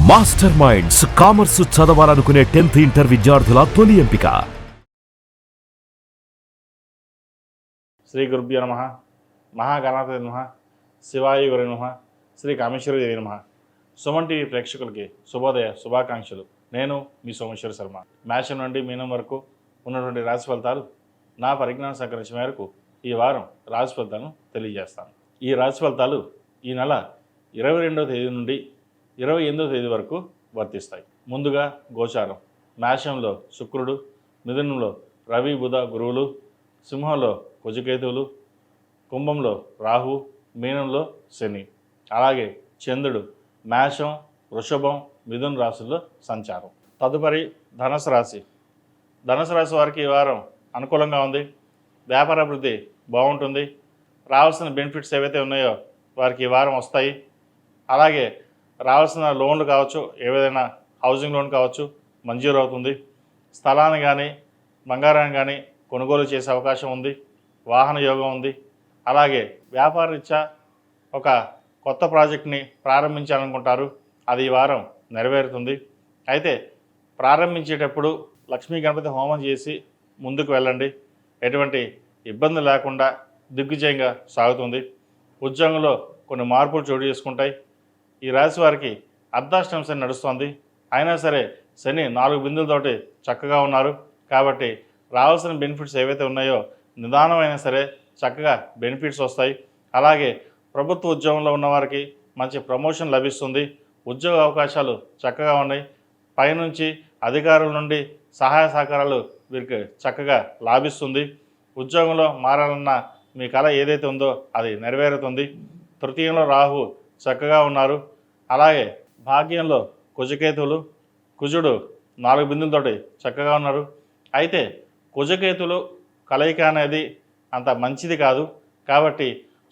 Master minds commerce చదవాలనుకునే 10th inter విద్యార్థుల తొలి ఎంపిక. శ్రీ గురుభ్యో నమః. మహాగణాధిపతయే నమః. శివాయ గురవే నమః. శ్రీ కామేశ్వరి దేవి నమః. సుమన్ టీవీ ప్రేక్షకులకి శుభోదయ శుభాకాంక్షలు. నేను మీ సోమేశ్వర శర్మ. మేషం నుండి మీనం వరకు ఉన్నటువంటి రాశి ఫలితాలు నా పరిజ్ఞానం సంకరించిన మేరకు ఈ వారం రాశి ఫలితాలను తెలియజేస్తాను. ఈ రాశి ఫలితాలు ఈ నెల 22వ తేదీ నుండి 28వ తేదీ వరకు వర్తిస్తాయి. ముందుగా గోచారం. మేషంలో శుక్రుడు, మిథునంలో రవి బుధ గురువులు, సింహంలో కుజకేతువులు, కుంభంలో రాహు, మీనంలో శని. అలాగే చంద్రుడు మేషం, వృషభం, మిథున రాశుల్లో సంచారం. తదుపరి ధనుసు రాశి. ధనుసు రాశి వారికి ఈ వారం అనుకూలంగా ఉంది. వ్యాపార అభివృద్ధి బాగుంటుంది. రావాల్సిన బెనిఫిట్స్ ఏవైతే ఉన్నాయో వారికి ఈ వారం వస్తాయి. అలాగే రావాల్సిన లోన్లు కావచ్చు, ఏదైనా హౌసింగ్ లోన్ కావచ్చు మంజూరు అవుతుంది. స్థలాన్ని కానీ బంగారాన్ని కానీ కొనుగోలు చేసే అవకాశం ఉంది. వాహన యోగం ఉంది. అలాగే వ్యాపార రీత్యా ఒక కొత్త ప్రాజెక్ట్ని ప్రారంభించాలనుకుంటారు. అది ఈ వారం నెరవేరుతుంది. అయితే ప్రారంభించేటప్పుడు లక్ష్మీ గణపతి హోమం చేసి ముందుకు వెళ్ళండి. ఎటువంటి ఇబ్బంది లేకుండా దిగ్విజయంగా సాగుతుంది. ఉద్యోగంలో కొన్ని మార్పులు చోటు చేసుకుంటాయి. ఈ రాశి వారికి అర్ధాష్టమ శని నడుస్తోంది. అయినా సరే శని 4 బిందులతోటి చక్కగా ఉన్నారు. కాబట్టి రావాల్సిన బెనిఫిట్స్ ఏవైతే ఉన్నాయో నిదానమైనా సరే చక్కగా బెనిఫిట్స్ వస్తాయి. అలాగే ప్రభుత్వ ఉద్యోగంలో ఉన్నవారికి మంచి ప్రమోషన్ లభిస్తుంది. ఉద్యోగ అవకాశాలు చక్కగా ఉన్నాయి. పైనుంచి అధికారుల నుండి సహాయ సహకారాలు వీరికి చక్కగా లాభిస్తుంది. ఉద్యోగంలో మారాలన్న మీ కళ ఏదైతే ఉందో అది నెరవేరుతుంది. తృతీయంలో రాహు చక్కగా ఉన్నారు. అలాగే భాగ్యంలో కుజకేతువులు, కుజుడు 4 బిందులతోటి చక్కగా ఉన్నారు. అయితే కుజకేతులు కలయిక అనేది అంత మంచిది కాదు. కాబట్టి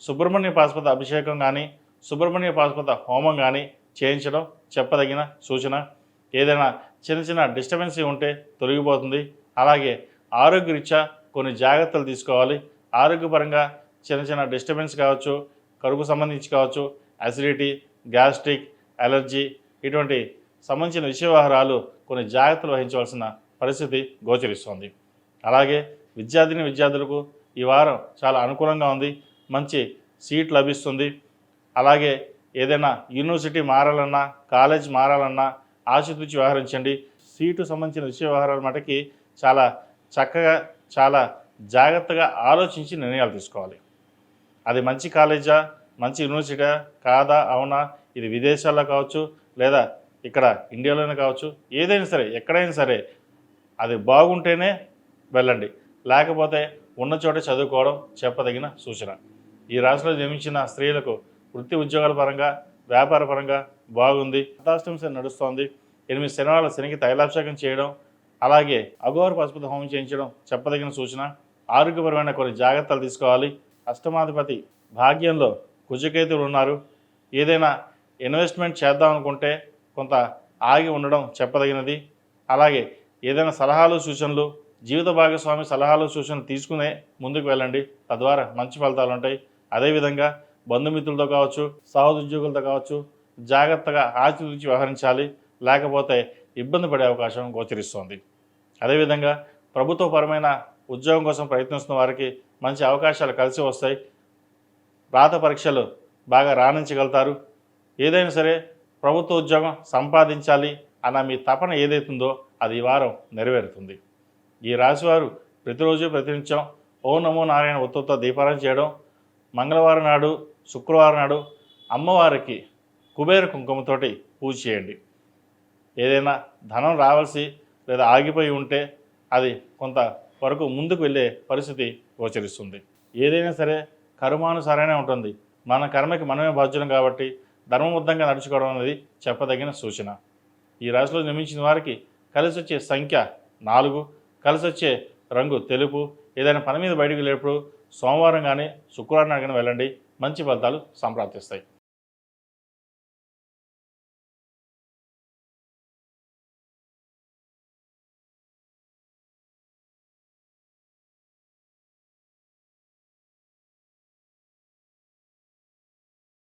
సుబ్రహ్మణ్య పాశుపత అభిషేకం కానీ సుబ్రహ్మణ్య పాశుపత హోమం కానీ చేయించడం చెప్పదగిన సూచన. ఏదైనా చిన్న చిన్న డిస్టర్బెన్సీ ఉంటే తొలగిపోతుంది. అలాగే ఆరోగ్యరీత్యా కొన్ని జాగ్రత్తలు తీసుకోవాలి. ఆరోగ్యపరంగా చిన్న చిన్న డిస్టర్బెన్స్ కావచ్చు, కడుపు సంబంధించి కావచ్చు, అసిడిటీ, గ్యాస్ట్రిక్, అలర్జీ ఇటువంటి సంబంధించిన విషయ వ్యవహారాలు కొన్ని జాగ్రత్తలు వహించవలసిన పరిస్థితి గోచరిస్తుంది. అలాగే విద్యార్థులకు ఈ వారం చాలా అనుకూలంగా ఉంది. మంచి సీట్ లభిస్తుంది. అలాగే ఏదైనా యూనివర్సిటీ మారాలన్నా, కాలేజ్ మారాలన్నా ఆచితూచి వ్యవహరించండి. సీటు సంబంధించిన విషయ వ్యవహారాల మటుకి చాలా చక్కగా, చాలా జాగ్రత్తగా ఆలోచించి నిర్ణయాలు తీసుకోవాలి. అది మంచి కాలేజా, మంచి యూనివర్సిటీ కాదా, అవునా, ఇది విదేశాల్లో కావచ్చు లేదా ఇక్కడ ఇండియాలోనే కావచ్చు, ఏదైనా సరే ఎక్కడైనా సరే అది బాగుంటేనే వెళ్ళండి. లేకపోతే ఉన్న చోట చదువుకోవడం చెప్పదగిన సూచన. ఈ రాశిలో జన్మించిన స్త్రీలకు వృత్తి ఉద్యోగాల పరంగా, వ్యాపార పరంగా బాగుంది. అర్ధాష్టమ శని నడుస్తోంది. 8 శనివారాల శనికి తైలాభిషేకం చేయడం, అలాగే అఘోర పశుపతి హోమం చేయించడం చెప్పదగిన సూచన. ఆరోగ్యపరమైన కొన్ని జాగ్రత్తలు తీసుకోవాలి. అష్టమాధిపతి భాగ్యంలో కుజకేతువులు ఉన్నారు. ఏదైనా ఇన్వెస్ట్మెంట్ చేద్దాం అనుకుంటే కొంత ఆగి ఉండడం చెప్పదగినది. అలాగే ఏదైనా సలహాలు సూచనలు, జీవిత భాగస్వామి సలహాలు సూచనలు తీసుకునే ముందుకు వెళ్ళండి. తద్వారా మంచి ఫలితాలు ఉంటాయి. అదేవిధంగా బంధుమిత్రులతో కావచ్చు, సహోద్యోగులతో కావచ్చు జాగ్రత్తగా ఆచితూచి వ్యవహరించాలి. లేకపోతే ఇబ్బంది పడే అవకాశం గోచరిస్తోంది. అదేవిధంగా ప్రభుత్వపరమైన ఉద్యోగం కోసం ప్రయత్నిస్తున్న వారికి మంచి అవకాశాలు కలిసి వస్తాయి. రాత పరీక్షలు బాగా రాణించగలుగుతారు. ఏదైనా సరే ప్రభుత్వ ఉద్యోగం సంపాదించాలి అన్న మీ తపన ఏదైతుందో అది ఈ వారం నెరవేరుతుంది. ఈ రాశివారు ప్రతిరోజు ప్రతినిత్యం ఓం నమో నారాయణ ఒత్తుతో దీపారాధన చేయడం, మంగళవారం నాడు, శుక్రవారం నాడు అమ్మవారికి కుబేర కుంకుమతోటి పూజ చేయండి. ఏదైనా ధనం రావాల్సి లేదా ఆగిపోయి ఉంటే అది కొంత వరకు ముందుకు వెళ్ళే పరిస్థితి గోచరిస్తుంది. ఏదైనా సరే కర్మానుసారమే ఉంటుంది. మన కర్మకి మనమే బాధ్యులం కాబట్టి ధర్మబద్ధంగా నడుచుకోవడం అనేది చెప్పదగిన సూచన. ఈ రాశిలో జన్మించిన వారికి కలిసి వచ్చే సంఖ్య 4, కలిసి వచ్చే రంగు తెలుపు. ఏదైనా పని మీద బయటకు వెళ్ళేటప్పుడు సోమవారం కానీ శుక్రవారం కానీ వెళ్ళండి. మంచి ఫలితాలు సంప్రాప్తిస్తాయి.